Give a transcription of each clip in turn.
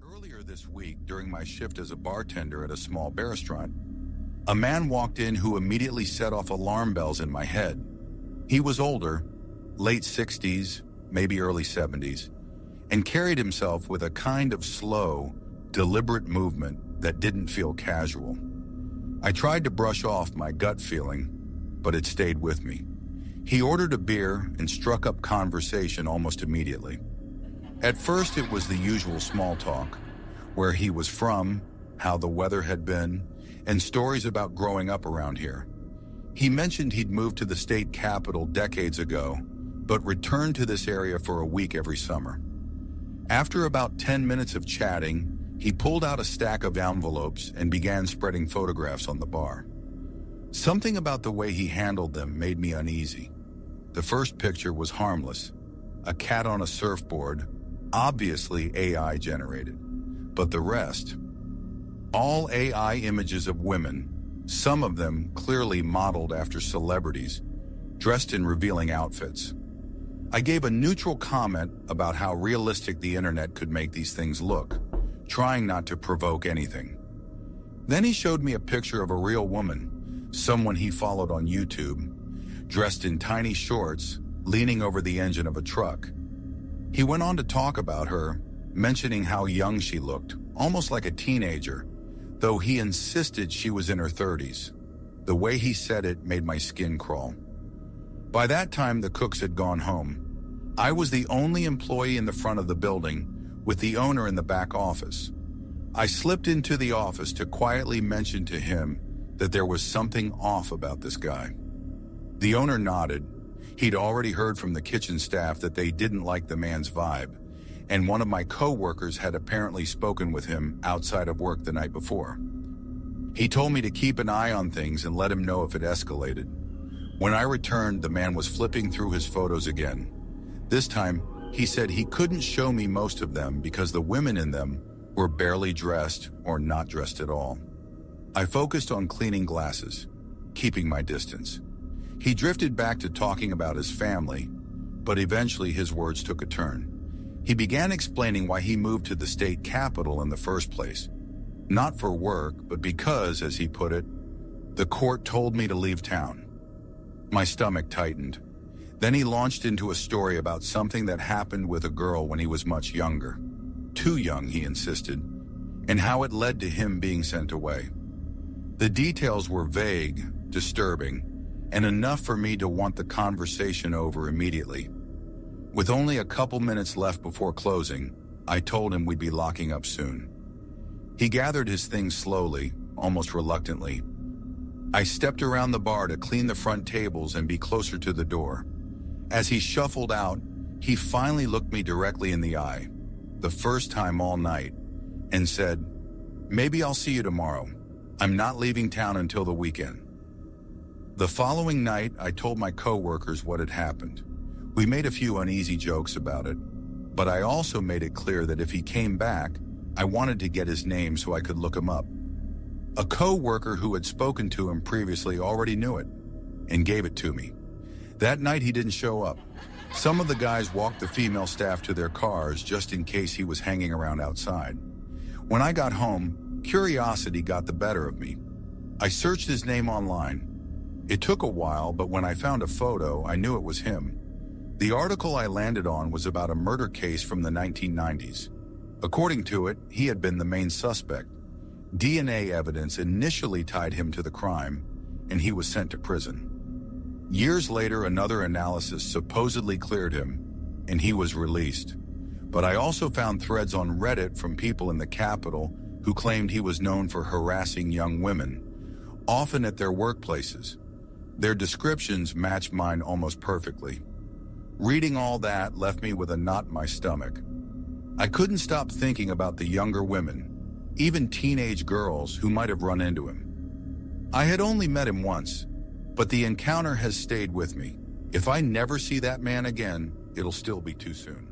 Earlier this week, during my shift as a bartender at a small bar restaurant, a man walked in who immediately set off alarm bells in my head. He was older, late 60s, maybe early 70s, and carried himself with a kind of slow, deliberate movement that didn't feel casual. I tried to brush off my gut feeling, but it stayed with me. He ordered a beer and struck up conversation almost immediately. At first, it was the usual small talk, where he was from, how the weather had been, and stories about growing up around here. He mentioned he'd moved to the state capital decades ago, but returned to this area for a week every summer. After about 10 minutes of chatting, he pulled out a stack of envelopes and began spreading photographs on the bar. Something about the way he handled them made me uneasy. The first picture was harmless, a cat on a surfboard, obviously AI generated. But the rest, all AI images of women, some of them clearly modeled after celebrities, dressed in revealing outfits. I gave a neutral comment about how realistic the internet could make these things look, trying not to provoke anything. Then he showed me a picture of a real woman, someone he followed on YouTube, dressed in tiny shorts, leaning over the engine of a truck. He went on to talk about her, mentioning how young she looked, almost like a teenager, though he insisted she was in her 30s. The way he said it made my skin crawl. By that time, the cooks had gone home. I was the only employee in the front of the building, with the owner in the back office. I slipped into the office to quietly mention to him that there was something off about this guy. The owner nodded. He'd already heard from the kitchen staff that they didn't like the man's vibe, and one of my co-workers had apparently spoken with him outside of work the night before. He told me to keep an eye on things and let him know if it escalated. When I returned, the man was flipping through his photos again. This time, he said he couldn't show me most of them because the women in them were barely dressed or not dressed at all. I focused on cleaning glasses, keeping my distance. He drifted back to talking about his family, but eventually his words took a turn. He began explaining why he moved to the state capital in the first place. Not for work, but because, as he put it, the court told me to leave town. My stomach tightened. Then he launched into a story about something that happened with a girl when he was much younger. Too young, he insisted, and how it led to him being sent away. The details were vague, disturbing, and enough for me to want the conversation over immediately. With only a couple minutes left before closing, I told him we'd be locking up soon. He gathered his things slowly, almost reluctantly. I stepped around the bar to clean the front tables and be closer to the door. As he shuffled out, he finally looked me directly in the eye, the first time all night, and said, "Maybe I'll see you tomorrow. I'm not leaving town until the weekend." The following night, I told my co-workers what had happened. We made a few uneasy jokes about it, but I also made it clear that if he came back, I wanted to get his name so I could look him up. A co-worker who had spoken to him previously already knew it and gave it to me. That night he didn't show up. Some of the guys walked the female staff to their cars just in case he was hanging around outside. When I got home, curiosity got the better of me. I searched his name online. It took a while, but when I found a photo, I knew it was him. The article I landed on was about a murder case from the 1990s. According to it, he had been the main suspect. DNA evidence initially tied him to the crime, and he was sent to prison. Years later, another analysis supposedly cleared him, and he was released. But I also found threads on Reddit from people in the capital who claimed he was known for harassing young women, often at their workplaces. Their descriptions matched mine almost perfectly. Reading all that left me with a knot in my stomach. I couldn't stop thinking about the younger women, even teenage girls who might have run into him. I had only met him once, but the encounter has stayed with me. If I never see that man again, it'll still be too soon.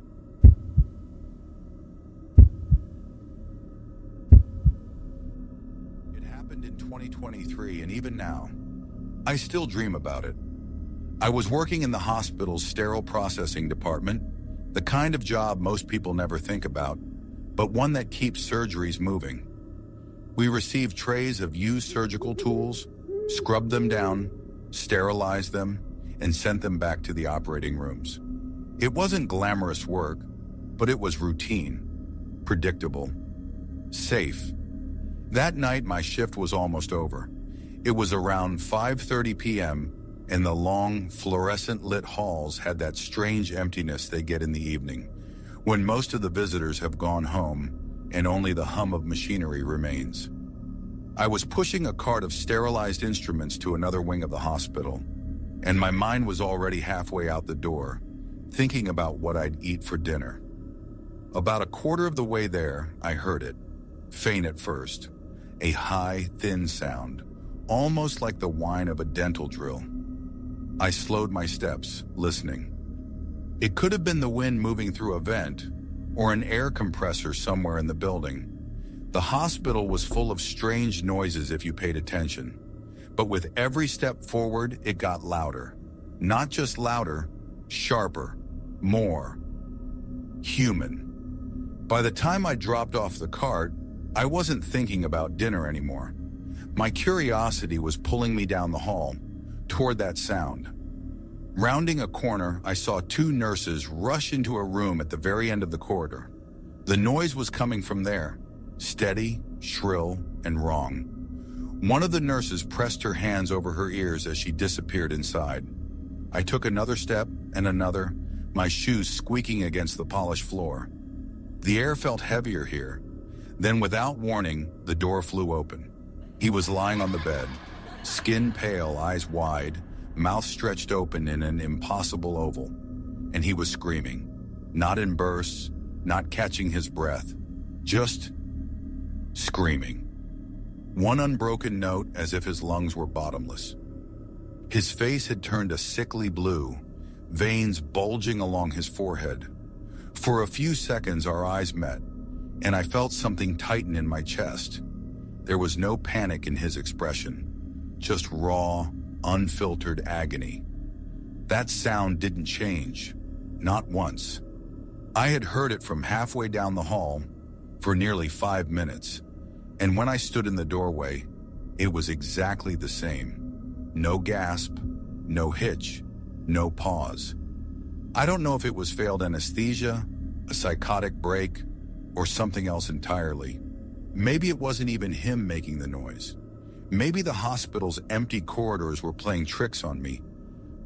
happened in 2023, and even now, I still dream about it. I was working in the hospital's sterile processing department, the kind of job most people never think about, but one that keeps surgeries moving. We received trays of used surgical tools, scrubbed them down, sterilized them, and sent them back to the operating rooms. It wasn't glamorous work, but it was routine, predictable, safe. That night, my shift was almost over. It was around 5:30 p.m., and the long, fluorescent-lit halls had that strange emptiness they get in the evening, when most of the visitors have gone home and only the hum of machinery remains. I was pushing a cart of sterilized instruments to another wing of the hospital, and my mind was already halfway out the door, thinking about what I'd eat for dinner. About a quarter of the way there, I heard it, faint at first, a high, thin sound, almost like the whine of a dental drill. I slowed my steps, listening. It could have been the wind moving through a vent, or an air compressor somewhere in the building. The hospital was full of strange noises if you paid attention, but with every step forward, it got louder. Not just louder, sharper, more human. By the time I dropped off the cart, I wasn't thinking about dinner anymore. My curiosity was pulling me down the hall, toward that sound. Rounding a corner, I saw two nurses rush into a room at the very end of the corridor. The noise was coming from there, steady, shrill, and wrong. One of the nurses pressed her hands over her ears as she disappeared inside. I took another step and another, my shoes squeaking against the polished floor. The air felt heavier here. Then, without warning, the door flew open. He was lying on the bed, skin pale, eyes wide, mouth stretched open in an impossible oval. And he was screaming, not in bursts, not catching his breath, just screaming. One unbroken note as if his lungs were bottomless. His face had turned a sickly blue, veins bulging along his forehead. For a few seconds, our eyes met, and I felt something tighten in my chest. There was no panic in his expression, just raw, unfiltered agony. That sound didn't change, not once. I had heard it from halfway down the hall for nearly 5 minutes, and when I stood in the doorway, it was exactly the same. No gasp, no hitch, no pause. I don't know if it was failed anesthesia, a psychotic break, or something else entirely. Maybe it wasn't even him making the noise. Maybe the hospital's empty corridors were playing tricks on me,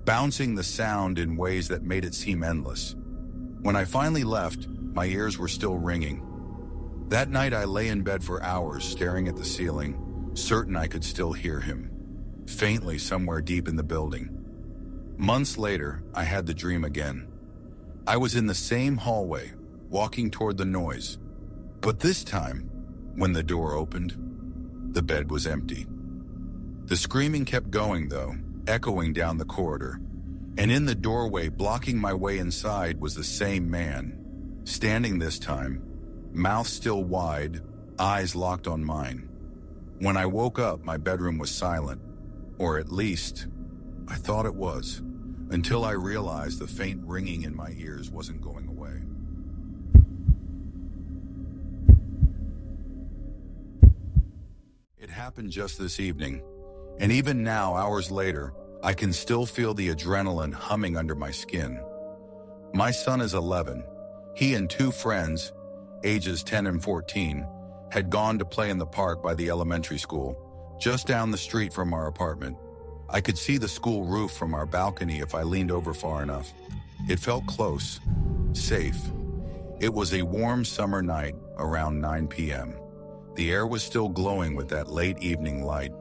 bouncing the sound in ways that made it seem endless. When I finally left, my ears were still ringing. That night I lay in bed for hours staring at the ceiling, certain I could still hear him, faintly somewhere deep in the building. Months later, I had the dream again. I was in the same hallway, walking toward the noise. But this time, when the door opened, the bed was empty. The screaming kept going, though, echoing down the corridor. And in the doorway, blocking my way inside, was the same man, standing this time, mouth still wide, eyes locked on mine. When I woke up, my bedroom was silent, or at least, I thought it was, until I realized the faint ringing in my ears wasn't going away. It happened just this evening, and even now, hours later, I can still feel the adrenaline humming under my skin. My son is 11. He and 2 friends, ages 10 and 14, had gone to play in the park by the elementary school, just down the street from our apartment. I could see the school roof from our balcony if I leaned over far enough. It felt close, safe. It was a warm summer night around 9 p.m. The air was still glowing with that late evening light,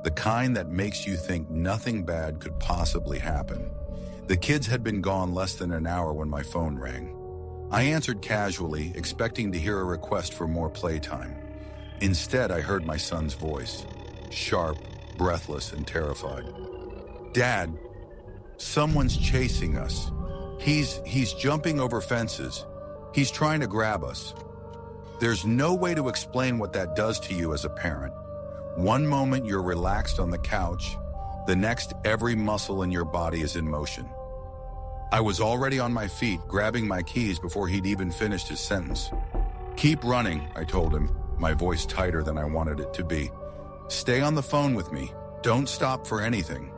the kind that makes you think nothing bad could possibly happen. The kids had been gone less than an hour when my phone rang. I answered casually, expecting to hear a request for more playtime. Instead, I heard my son's voice, sharp, breathless, and terrified. "Dad, someone's chasing us. He's jumping over fences. He's trying to grab us." There's no way to explain what that does to you as a parent. One moment you're relaxed on the couch, the next every muscle in your body is in motion. I was already on my feet, grabbing my keys before he'd even finished his sentence. "Keep running," I told him, my voice tighter than I wanted it to be. "Stay on the phone with me. Don't stop for anything."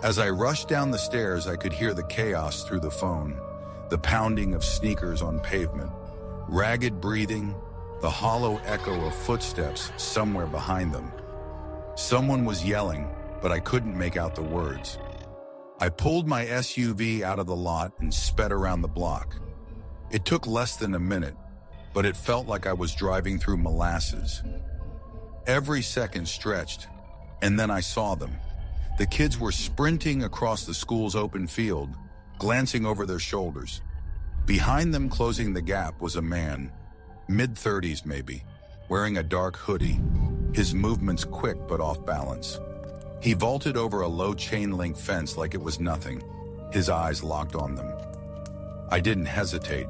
As I rushed down the stairs, I could hear the chaos through the phone, the pounding of sneakers on pavement, ragged breathing, the hollow echo of footsteps somewhere behind them. Someone was yelling, but I couldn't make out the words. I pulled my SUV out of the lot and sped around the block. It took less than a minute, but it felt like I was driving through molasses. Every second stretched, and then I saw them. The kids were sprinting across the school's open field, glancing over their shoulders. Behind them, closing the gap, was a man, mid-30s maybe, wearing a dark hoodie, his movements quick but off balance. He vaulted over a low chain-link fence like it was nothing, his eyes locked on them. I didn't hesitate.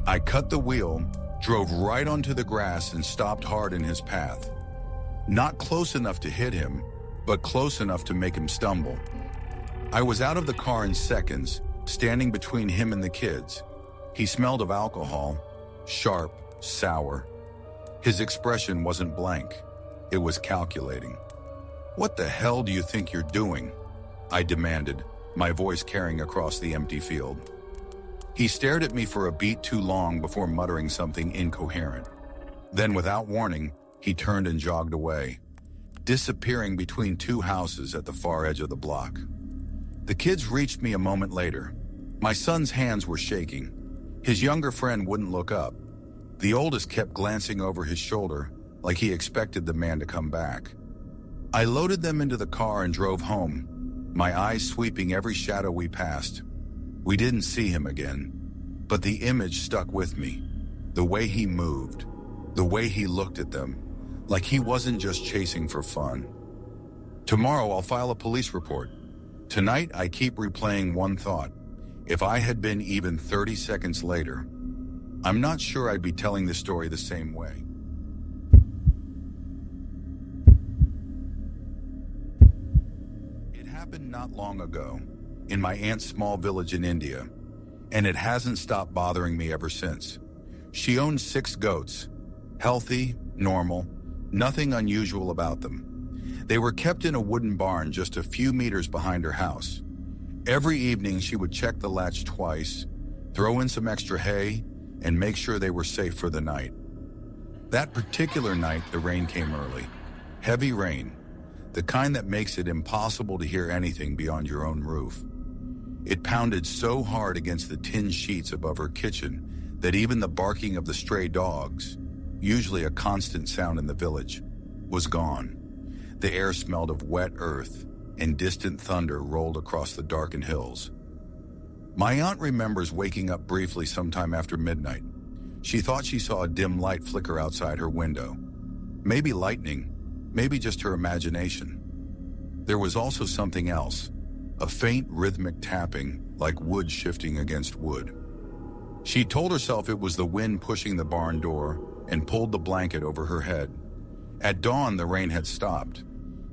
I cut the wheel, drove right onto the grass, and stopped hard in his path. Not close enough to hit him, but close enough to make him stumble. I was out of the car in seconds, standing between him and the kids. He smelled of alcohol, sharp, sour. His expression wasn't blank. It was calculating. "What the hell do you think you're doing?" I demanded, my voice carrying across the empty field. He stared at me for a beat too long before muttering something incoherent. Then, without warning, he turned and jogged away, disappearing between two houses at the far edge of the block. The kids reached me a moment later. My son's hands were shaking. His younger friend wouldn't look up. The oldest kept glancing over his shoulder, like he expected the man to come back. I loaded them into the car and drove home, my eyes sweeping every shadow we passed. We didn't see him again, but the image stuck with me. The way he moved, the way he looked at them, like he wasn't just chasing for fun. Tomorrow I'll file a police report. Tonight I keep replaying one thought. If I had been even 30 seconds later, I'm not sure I'd be telling this story the same way. It happened not long ago, in my aunt's small village in India, and it hasn't stopped bothering me ever since. She owned 6 goats, healthy, normal, nothing unusual about them. They were kept in a wooden barn just a few meters behind her house. Every evening she would check the latch twice, throw in some extra hay, and make sure they were safe for the night. That particular night, the rain came early. Heavy rain, the kind that makes it impossible to hear anything beyond your own roof. It pounded so hard against the tin sheets above her kitchen that even the barking of the stray dogs, usually a constant sound in the village, was gone. The air smelled of wet earth, and distant thunder rolled across the darkened hills. My aunt remembers waking up briefly sometime after midnight. She thought she saw a dim light flicker outside her window. Maybe lightning, maybe just her imagination. There was also something else, a faint rhythmic tapping, like wood shifting against wood. She told herself it was the wind pushing the barn door and pulled the blanket over her head. At dawn, the rain had stopped.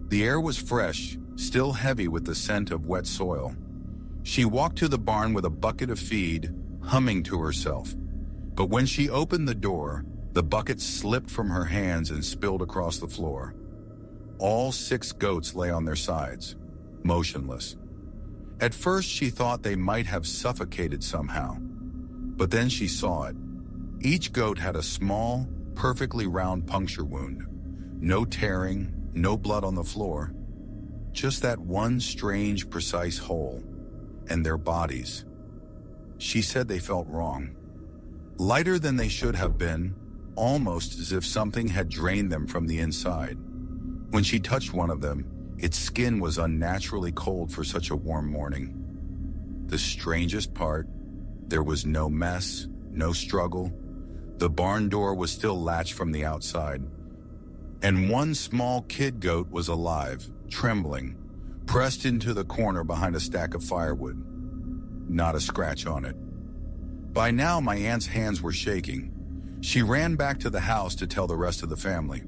The air was fresh, still heavy with the scent of wet soil. She walked to the barn with a bucket of feed, humming to herself. But when she opened the door, the bucket slipped from her hands and spilled across the floor. All 6 goats lay on their sides, motionless. At first, she thought they might have suffocated somehow. But then she saw it. Each goat had a small, perfectly round puncture wound. No tearing, no blood on the floor. Just that one strange, precise hole. And their bodies. She said they felt wrong. Lighter than they should have been, almost as if something had drained them from the inside. When she touched one of them, its skin was unnaturally cold for such a warm morning. The strangest part, there was no mess, no struggle. The barn door was still latched from the outside. And one small kid goat was alive, trembling, pressed into the corner behind a stack of firewood. Not a scratch on it. By now, my aunt's hands were shaking. She ran back to the house to tell the rest of the family.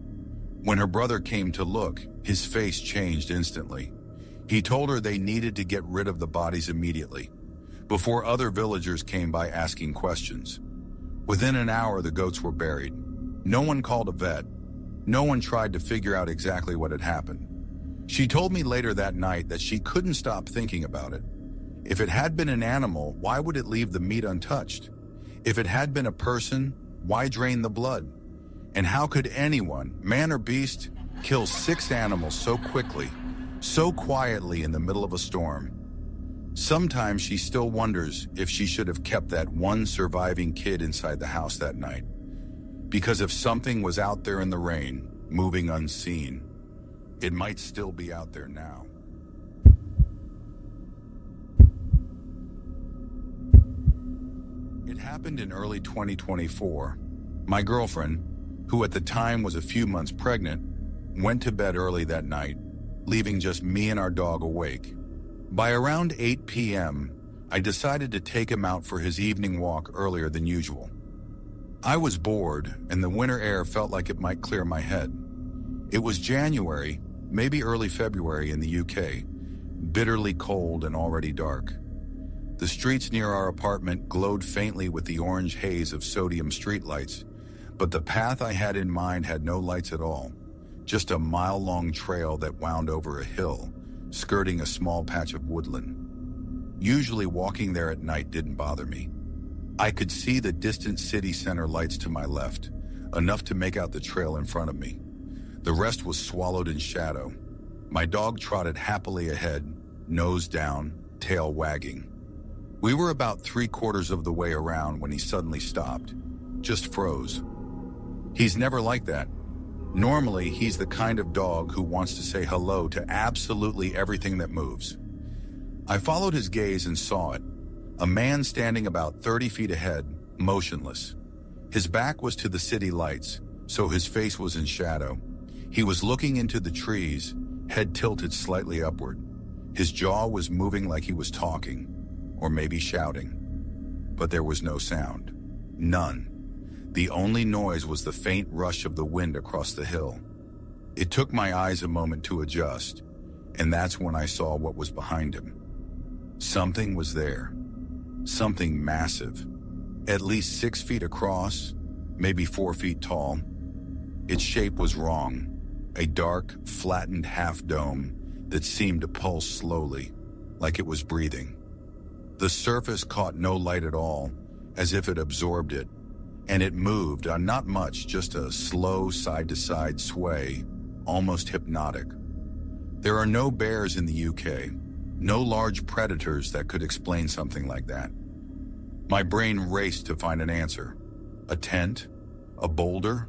When her brother came to look, his face changed instantly. He told her they needed to get rid of the bodies immediately, before other villagers came by asking questions. Within an hour, the goats were buried. No one called a vet. No one tried to figure out exactly what had happened. She told me later that night that she couldn't stop thinking about it. If it had been an animal, why would it leave the meat untouched? If it had been a person, why drain the blood? And how could anyone, man or beast, kill 6 animals so quickly, so quietly in the middle of a storm? Sometimes she still wonders if she should have kept that one surviving kid inside the house that night. Because if something was out there in the rain, moving unseen, it might still be out there now. It happened in early 2024. My girlfriend, who at the time was a few months pregnant, went to bed early that night, leaving just me and our dog awake. By around 8 p.m., I decided to take him out for his evening walk earlier than usual. I was bored, and the winter air felt like it might clear my head. It was January, maybe early February in the UK, bitterly cold and already dark. The streets near our apartment glowed faintly with the orange haze of sodium streetlights, but the path I had in mind had no lights at all, just a mile-long trail that wound over a hill, skirting a small patch of woodland. Usually walking there at night didn't bother me. I could see the distant city center lights to my left, enough to make out the trail in front of me. The rest was swallowed in shadow. My dog trotted happily ahead, nose down, tail wagging. We were about 3/4 of the way around when he suddenly stopped, just froze. He's never like that. Normally, he's the kind of dog who wants to say hello to absolutely everything that moves. I followed his gaze and saw it. A man standing about 30 feet ahead, motionless. His back was to the city lights, so his face was in shadow. He was looking into the trees, head tilted slightly upward. His jaw was moving like he was talking, or maybe shouting. But there was no sound. None. The only noise was the faint rush of the wind across the hill. It took my eyes a moment to adjust, and that's when I saw what was behind him. Something was there. Something massive. At least 6 feet across, maybe 4 feet tall. Its shape was wrong. A dark, flattened half-dome that seemed to pulse slowly, like it was breathing. The surface caught no light at all, as if it absorbed it. And it moved, not much, just a slow side-to-side sway, almost hypnotic. There are no bears in the UK, no large predators that could explain something like that. My brain raced to find an answer. A tent? A boulder?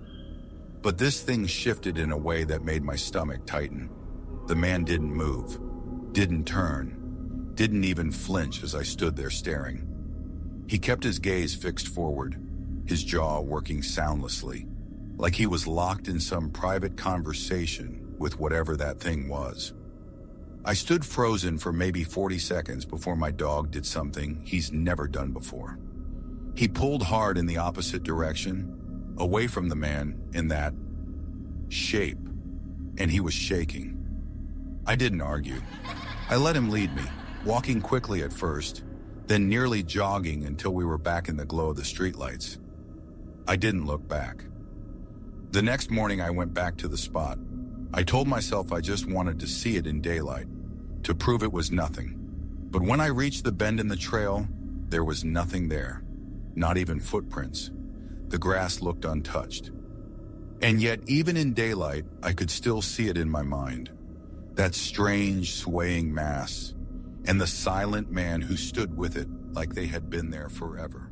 But this thing shifted in a way that made my stomach tighten. The man didn't move, didn't turn, didn't even flinch as I stood there staring. He kept his gaze fixed forward, his jaw working soundlessly, like he was locked in some private conversation with whatever that thing was. I stood frozen for maybe 40 seconds before my dog did something he's never done before. He pulled hard in the opposite direction, away from the man in that shape, and he was shaking. I didn't argue. I let him lead me, walking quickly at first, then nearly jogging until we were back in the glow of the streetlights. I didn't look back. The next morning I went back to the spot. I told myself I just wanted to see it in daylight, to prove it was nothing. But when I reached the bend in the trail, there was nothing there, not even footprints. The grass looked untouched. And yet, even in daylight, I could still see it in my mind. That strange, swaying mass, and the silent man who stood with it like they had been there forever.